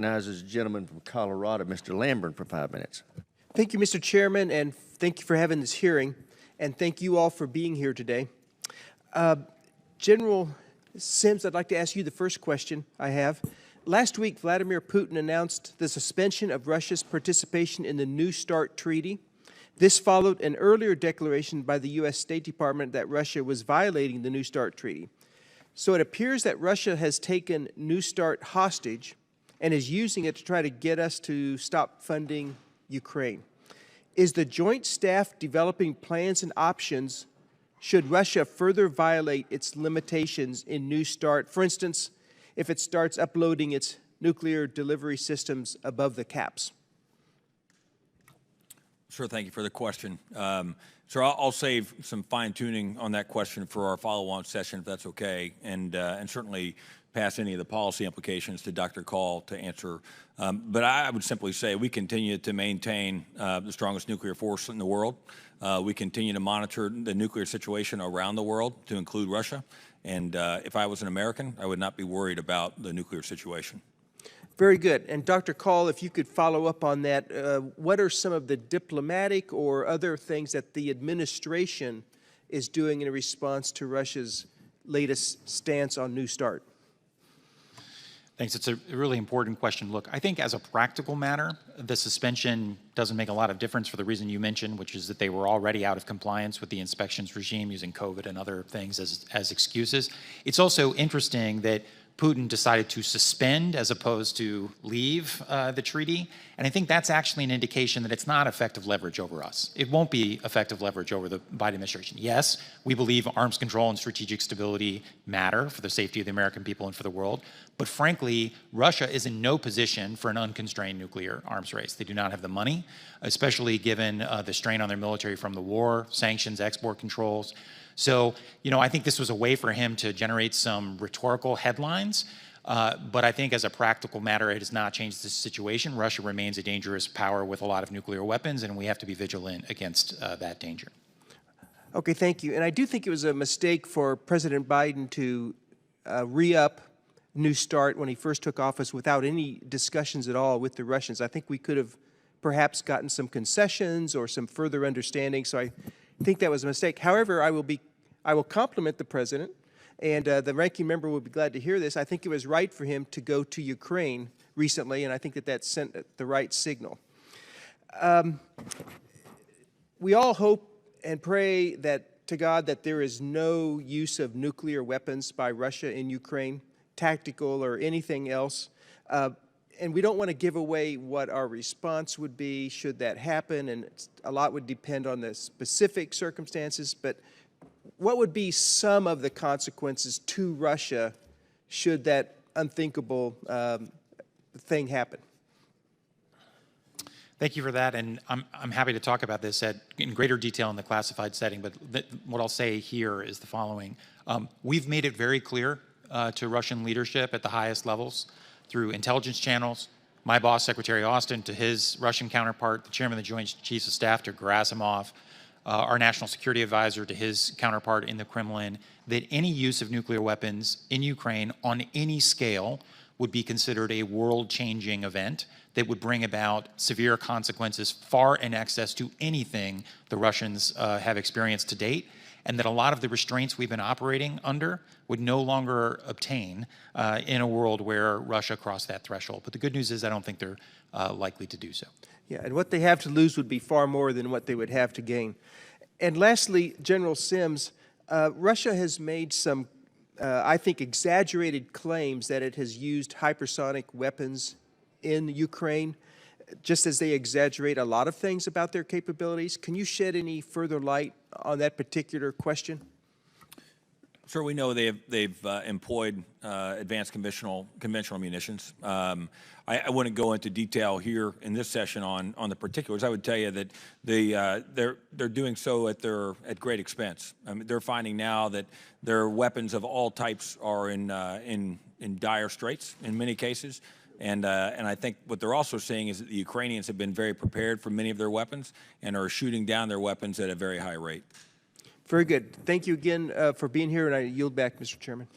Recognizes the gentleman from Colorado, Mr. Lamborn, for 5 minutes. Thank you, Mr. Chairman, and thank you for having this hearing, and thank you all for being here today. General Sims, I'd like to ask you the first question I have. Last week, Vladimir Putin announced the suspension of Russia's participation in the New START treaty. This followed an earlier declaration by the U.S. State Department that Russia was violating the New START treaty. So it appears that Russia has taken New START hostage and is using it to try to get us to stop funding Ukraine. Is the Joint Staff developing plans and options should Russia further violate its limitations in New START? For instance, if it starts uploading its nuclear delivery systems above the caps? Sure, thank you for the question. So I'll save some fine-tuning on that question for our follow-on session, if that's okay, and certainly pass any of the policy implications to Dr. Call to answer. But I would simply say we continue to maintain the strongest nuclear force in the world. We continue to monitor the nuclear situation around the world, to include Russia. And if I was an American, I would not be worried about the nuclear situation. Very good. And Dr. Call, if you could follow up on that, what are some of the diplomatic or other things that the administration is doing in response to Russia's latest stance on New START? Thanks. It's a really important question. Look, I think as a practical matter, the suspension doesn't make a lot of difference for the reason you mentioned, which is that they were already out of compliance with the inspections regime using COVID and other things as excuses. It's also interesting that Putin decided to suspend as opposed to leave the treaty. And I think that's actually an indication that it's not effective leverage over us. It won't be effective leverage over the Biden administration. Yes, we believe arms control and strategic stability matter for the safety of the American people and for the world. But frankly, Russia is in no position for an unconstrained nuclear arms race. They do not have the money, especially given the strain on their military from the war, sanctions, export controls. So, I think this was a way for him to generate some rhetorical headlines, but I think as a practical matter, it has not changed the situation. Russia remains a dangerous power with a lot of nuclear weapons, and we have to be vigilant against that danger. Okay, thank you. And I do think it was a mistake for President Biden to re-up New START when he first took office without any discussions at all with the Russians. I think we could have perhaps gotten some concessions or some further understanding, so I think that was a mistake. However, I will compliment the president, and the ranking member will be glad to hear this. I think it was right for him to go to Ukraine recently, and I think that sent the right signal. We all hope and pray to God that there is no use of nuclear weapons by Russia in Ukraine, tactical or anything else. And we don't want to give away what our response would be should that happen, and a lot would depend on the specific circumstances, but what would be some of the consequences to Russia should that unthinkable thing happen? Thank you for that, and I'm happy to talk about this in greater detail in the classified setting, but what I'll say here is the following. We've made it very clear to Russian leadership at the highest levels, through intelligence channels, my boss, Secretary Austin, to his Russian counterpart, the Chairman of the Joint Chiefs of Staff, to Gerasimov, our National Security Advisor, to his counterpart in the Kremlin, that any use of nuclear weapons in Ukraine on any scale would be considered a world-changing event that would bring about severe consequences far in excess to anything the Russians have experienced to date, and that a lot of the restraints we've been operating under would no longer obtain in a world where Russia crossed that threshold. But the good news is I don't think they're likely to do so. Yeah, and what they have to lose would be far more than what they would have to gain. And lastly, General Sims, Russia has made some, I think, exaggerated claims that it has used hypersonic weapons in Ukraine, just as they exaggerate a lot of things about their capabilities. Can you shed any further light on that particular question? Sure, we know they've employed advanced conventional munitions. I wouldn't go into detail here in this session on the particulars. I would tell you that they're doing so at great expense. I mean, they're finding now that their weapons of all types are in dire straits in many cases. And I think what they're also seeing is that the Ukrainians have been very prepared for many of their weapons and are shooting down their weapons at a very high rate. Very good. Thank you again for being here, and I yield back, Mr. Chairman.